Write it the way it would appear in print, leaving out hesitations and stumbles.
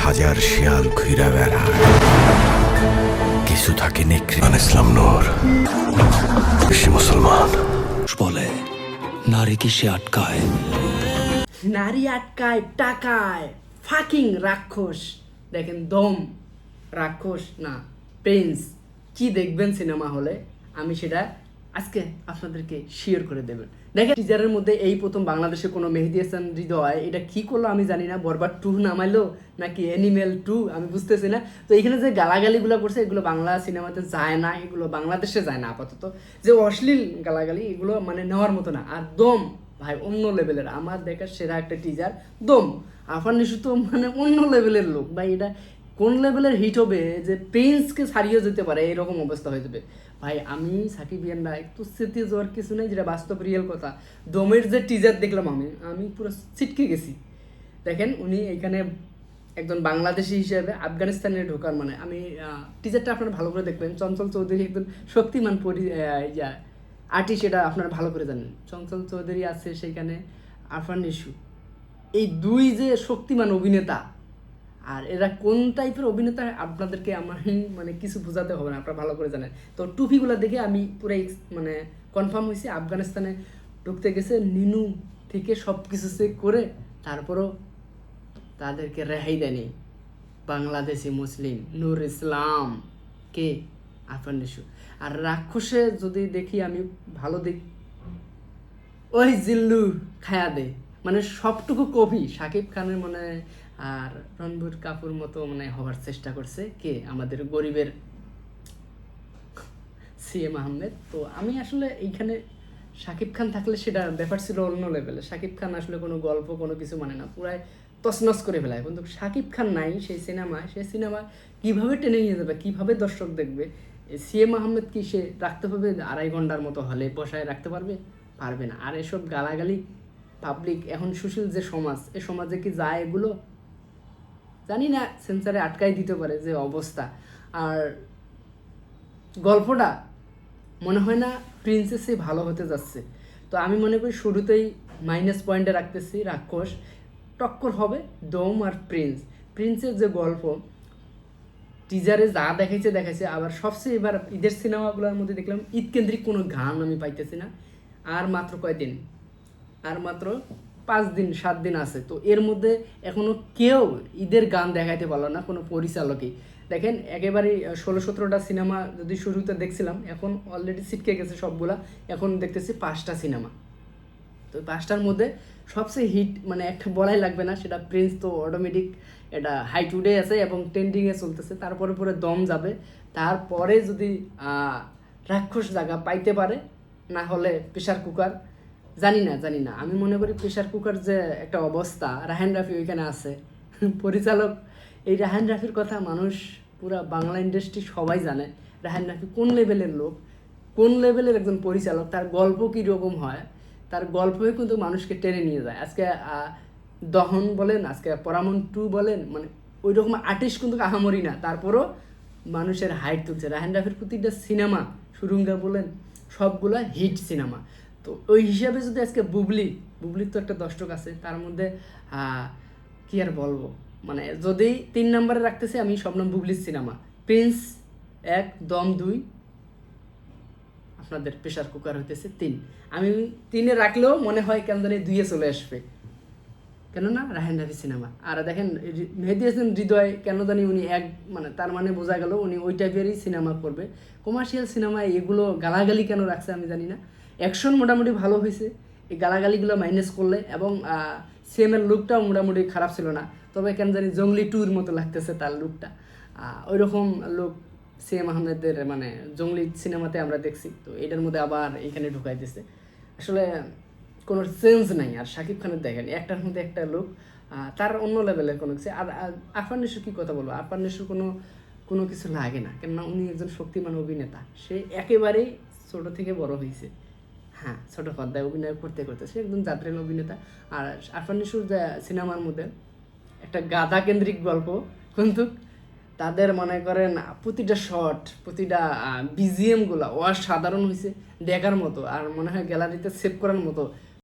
হাজার শিয়াল ঘুরা বেড়ায়, কিছু থাকে নেকড়ে। ইসলাম নূর, সে মুসলমান। বলে নারী কি সে আটকায়? নারী আটকায় টাকায়, ফাকিং রাক্ষস। দেখেন দম রাক্ষস না প্রিন্স। কি দেখবেন সিনেমা হলে, আমি সেটা আজকে আপনাদেরকে শেয়ার করে দেবেন। দেখেন টিজারের মধ্যে এই প্রথম বাংলাদেশে কোনো মেহেদী হাসান হৃদয় এটা কি করলো আমি জানি না, বরবাদ 2 নামাইলো নাকি অ্যানিমেল 2 আমি বুঝতেছি না। তো এখানে যে গালাগালিগুলো করছে এগুলো বাংলা সিনেমাতে যায় না, এগুলো বাংলাদেশে যায় না আপাতত। যে অশ্লীল গালাগালি এগুলো মানে নেওয়ার মতো না। আর দম ভাই অন্য লেভেলের, আমার দেখার সেরা একটা টিজার দম। আফান নিশু তো মানে অন্য লেভেলের লোক ভাই। এটা কোন লেভেলের হিট হবে যে প্রিন্সকে ছাড়িয়ে যেতে পারে এরকম অবস্থা হয়ে যাবে ভাই। আমি সাকিব ইয়ানরা একটু স্মৃতি যাওয়ার কিছু নেই, যেটা বাস্তব রিয়েল কথা। দমের যে টিজার দেখলাম আমি পুরো ছিটকে গেছি। দেখেন উনি এখানে একজন বাংলাদেশি হিসেবে আফগানিস্তানে ঢোকার মানে আমি টিজারটা আপনারা ভালো করে দেখবেন। চঞ্চল চৌধুরী একজন শক্তিমান আর্টিস্ট, এটা আপনারা ভালো করে জানেন। চঞ্চল চৌধুরী আছে সেখানে, আরফান নিশু, এই দুই যে শক্তিমান অভিনেতা। আর এরা কোন টাইপের অভিনেতা আপনাদেরকে আমার মানে কিছু বোঝাতে হবে না, আপনারা ভালো করে জানেন। তো টুপিগুলো দেখে আমি পুরো মানে কনফার্ম হয়েছি আফগানিস্তানে ঢুকতে গেছে নিনু থেকে সব কিছু চেক করে, তারপরও তাদেরকে রেহাই দেয়নি বাংলাদেশি মুসলিম নূর ইসলাম কে আরফান নিশু। আর রাক্ষসে যদি দেখি আমি ভালো দিক, ওই জিল্লু খায়া দে মানে সবটুকু কপি শাকিব খানের মানে। আর রণবীর কাপুর মতো মানে হওয়ার চেষ্টা করছে কে, আমাদের গরিবের সিএম আহমেদ। তো আমি আসলে এইখানে শাকিব খান থাকলে সেটা ব্যাপার ছিল অন্য লেভেলে। শাকিব খান আসলে কোনো গল্প কোনো কিছু মানে না, পুরাই তছনছ করে ফেলায়। কিন্তু শাকিব খান নাই সেই সিনেমায়, সেই সিনেমা কীভাবে টেনে নিয়ে যাবে, কীভাবে দর্শক দেখবে? সিএম আহমেদ কি সে রাখতে হবে 2.5 ঘন্টার মতো হলে বসায় রাখতে পারবে? পারবে না। আর এসব গালাগালি পাবলিক এখন সুশীল যে সমাজ, এ সমাজে কি যায় এগুলো জানি না, সেন্সারে আটকাই দিতে পারে যে অবস্থা। আর গল্পটা মনে হয় না প্রিন্সেসই ভালো হতে যাচ্ছে। তো আমি মনে করি শুরুতেই মাইনাস পয়েন্টে রাখতেছি রাক্ষস, টক্কর হবে দম আর প্রিন্স। প্রিন্সের যে গল্প টিজারে যা দেখাইছে, আবার সবচেয়ে এবার ঈদের সিনেমাগুলোর মধ্যে দেখলাম ঈদ কেন্দ্রিক কোনো গান আমি পাইতেছি না। আর মাত্র কয়দিন, আর মাত্র 5 দিন 7 দিন আছে। তো এর মধ্যে এখনও কেউ ঈদের গান দেখাইতে পারলো না কোনো পরিচালকই। দেখেন একেবারেই 16-17টা সিনেমা যদি শুরুতে দেখছিলাম, এখন অলরেডি ছিটকে গেছে সবগুলা। এখন দেখতেছি 5টা সিনেমা। তো 5টার মধ্যে সবচেয়ে হিট মানে একটা বলাই লাগবে না, সেটা প্রিন্স। তো অটোমেটিক এটা হাইট উডে আছে এবং ট্রেন্ডিংয়ে চলতেছে। তারপরে পরে দম যাবে, তারপরে যদি রাক্ষস জায়গা পাইতে পারে, না হলে প্রেশার কুকার। জানি না আমি মনে করি প্রেশার কুকার যে একটা অবস্থা, রাহান রাফি ওইখানে আছে পরিচালক। এই রাহান রাফির কথা মানুষ পুরা বাংলা ইন্ডাস্ট্রি সবাই জানে রাহান রাফি কোন লেভেলের লোক, কোন লেভেলের একজন পরিচালক। তার গল্প কীরকম হয়, তার গল্পই কিন্তু মানুষকে টেনে নিয়ে যায়। আজকে দহন বলেন, আজকে পরামন 2 বলেন, মানে ওই রকম আর্টিস্ট কিন্তু আহামরি না, তারপরও মানুষের হাইট তুলছে। রাহান রাফির প্রতিটা সিনেমা সুরঙ্গা বলেন সবগুলা হিট সিনেমা। তো ওই হিসাবে যদি আজকে বুবলির তো একটা দর্শক আছে, তার মধ্যে কি আর বলবো, মানে যদি 3 নম্বরে রাখতেছে আমি শবনম বুবলির সিনেমা। প্রিন্স 1, দম 2, আপনাদের প্রেশার কুকার হইতেছে 3। আমি 3-এ রাখলেও মনে হয় কেন জানি 2-এ চলে আসবে, কেননা রাহান রাফি সিনেমা। আর দেখেন মেহেদী হাসান হৃদয় কেন জানি উনি মানে তার মানে বোঝা গেল উনি ওই টাইপেরই সিনেমা করবে। কমার্শিয়াল সিনেমায় এগুলো গালাগালি কেন রাখছে আমি জানি না। অ্যাকশন মোটামুটি ভালো হয়েছে, এই গালাগালিগুলো মাইনাস করলে। এবং সিএমের লুকটাও মোটামুটি খারাপ ছিল না, তবে কেন জানি জঙ্গলি 2-র মতো লাগতেছে তার লুকটা। ওই রকম লুক সিএম আহমেদের মানে জঙ্গলি সিনেমাতে আমরা দেখছি। তো এটার মধ্যে আবার এখানে ঢুকাই দিচ্ছে, আসলে কোনো চেঞ্জ নাই। আর শাকিব খানের দেখেন একটার মধ্যে একটা লুক, তার অন্য লেভেলের কোনো কিছু। আর আরফান নিশোর কী কথা বলবো, আরফান নিশোর কোনো কিছু লাগে না, কেননা উনি একজন শক্তিমান অভিনেতা। সে একেবারেই ছোটো থেকে বড় হয়েছে, হ্যাঁ ছোটো পর্দায় অভিনয় করতে সে একজন জাতীয় অভিনেতা। আর আরফান নিশোর যে সিনেমার মধ্যে একটা গাধা কেন্দ্রিক গল্প, কিন্তু তাদের মনে করেন প্রতিটা শট, প্রতিটা বিজিএমগুলো অসাধারণ হয়েছে, দেখার মতো। আর মনে হয় গ্যালারিতে সেভ করার মতো